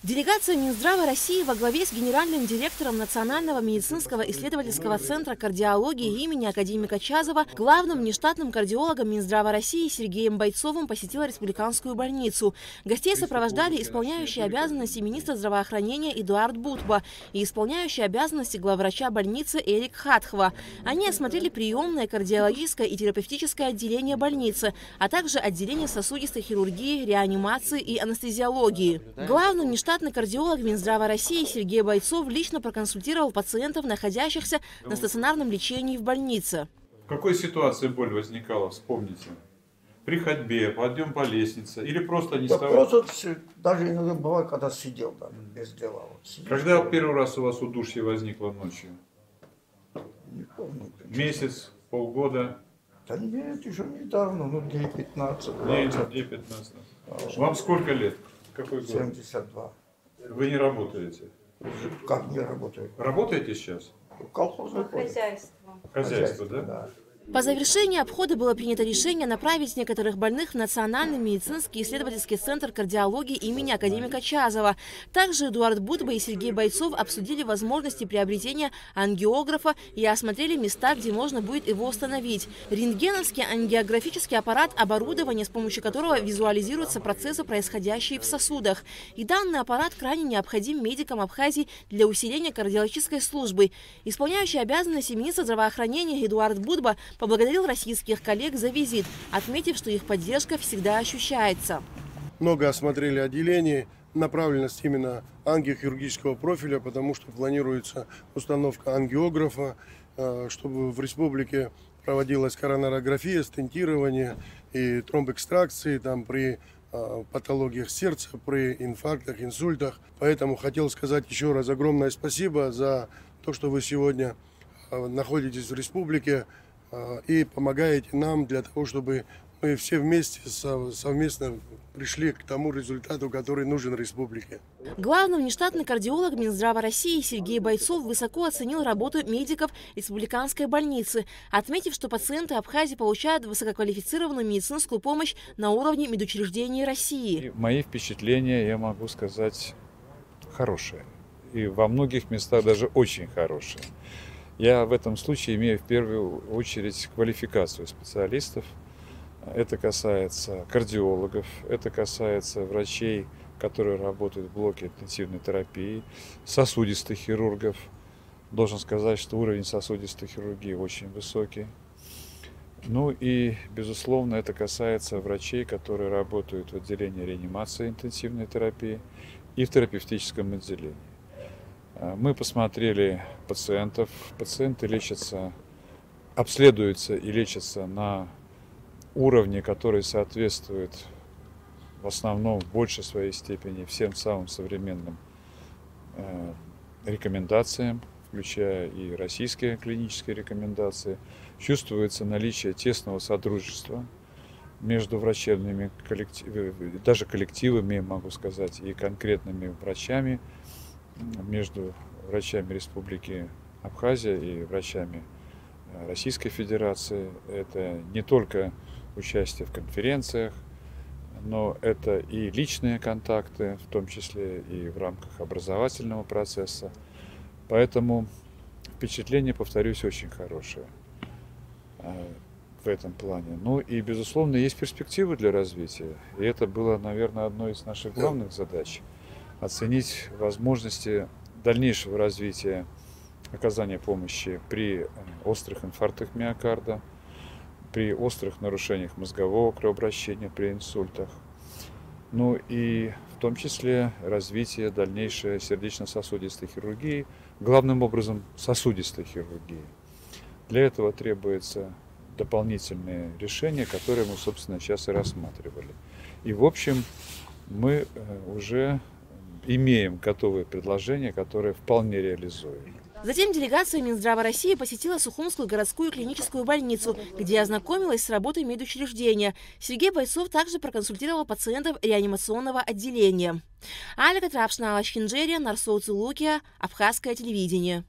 Делегация Минздрава России во главе с генеральным директором Национального медицинского исследовательского центра кардиологии имени академика Чазова, главным внештатным кардиологом Минздрава России Сергеем Бойцовым посетила республиканскую больницу. Гостей сопровождали исполняющий обязанности министра здравоохранения Эдуард Будба и исполняющий обязанности главврача больницы Эрик Хатхва. Они осмотрели приемное, кардиологическое и терапевтическое отделение больницы, а также отделение сосудистой хирургии, реанимации и анестезиологии. Главным внештатным кардиолог Минздрава России Сергей Бойцов лично проконсультировал пациентов, находящихся на стационарном лечении в больнице. В какой ситуации боль возникала, вспомните? При ходьбе, подъем по лестнице или просто не вставал? Просто даже иногда бывает, когда сидел, да, без дела. Вот, сидел, Когда первый раз у вас удушье возникло ночью? не помню. Месяц, полгода? Да нет, еще недавно, ну дней 15. Дней 15. Вам сколько лет? Какой год? 72. Вы не работаете? Как не работаю? Работаете сейчас? Колхозное Хозяйство, да? По завершении обхода было принято решение направить некоторых больных в Национальный медицинский исследовательский центр кардиологии имени академика Чазова. Также Эдуард Будба и Сергей Бойцов обсудили возможности приобретения ангиографа и осмотрели места, где можно будет его установить. Рентгеновский ангиографический аппарат – оборудование, с помощью которого визуализируются процессы, происходящие в сосудах. И данный аппарат крайне необходим медикам Абхазии для усиления кардиологической службы. Исполняющий обязанности министра здравоохранения Эдуард Будба поблагодарил российских коллег за визит, отметив, что их поддержка всегда ощущается. Много осмотрели отделений, направленность именно ангиохирургического профиля, потому что планируется установка ангиографа, чтобы в республике проводилась коронарография, стентирование и тромбэкстракции там, при патологиях сердца, при инфарктах, инсультах. Поэтому хотел сказать еще раз огромное спасибо за то, что вы сегодня находитесь в республике и помогаете нам для того, чтобы мы все вместе совместно пришли к тому результату, который нужен республике. Главный внештатный кардиолог Минздрава России Сергей Бойцов высоко оценил работу медиков республиканской больницы, отметив, что пациенты Абхазии получают высококвалифицированную медицинскую помощь на уровне медучреждений России. Мои впечатления, я могу сказать, хорошие. И во многих местах даже очень хорошие. Я в этом случае имею в первую очередь квалификацию специалистов. Это касается кардиологов, это касается врачей, которые работают в блоке интенсивной терапии, сосудистых хирургов. Должен сказать, что уровень сосудистой хирургии очень высокий. Ну и, безусловно, это касается врачей, которые работают в отделении реанимации интенсивной терапии и в терапевтическом отделении. Мы посмотрели пациентов. Пациенты лечатся, обследуются и лечатся на уровне, который соответствует в основном в большей своей степени всем самым современным рекомендациям, включая и российские клинические рекомендации. Чувствуется наличие тесного сотрудничества между врачебными коллективами, даже коллективами, могу сказать, и конкретными врачами, между врачами Республики Абхазия и врачами Российской Федерации. Это не только участие в конференциях, но это и личные контакты, в том числе и в рамках образовательного процесса. Поэтому впечатление, повторюсь, очень хорошее в этом плане. Ну и, безусловно, есть перспективы для развития. И это было, наверное, одной из наших главных задач – оценить возможности дальнейшего развития оказания помощи при острых инфарктах миокарда, при острых нарушениях мозгового кровообращения, при инсультах. Ну и в том числе развитие дальнейшей сердечно-сосудистой хирургии, главным образом сосудистой хирургии. Для этого требуется дополнительные решения, которые мы, собственно, сейчас и рассматривали. И, в общем, мы уже имеем готовые предложения, которые вполне реализуемы. Затем делегация Минздрава России посетила Сухумскую городскую клиническую больницу, где ознакомилась с работой медучреждения. Сергей Бойцов также проконсультировал пациентов реанимационного отделения. Алька Трапшна Алашхинджерия, Нарсоу Цулукия, Абхазское телевидение.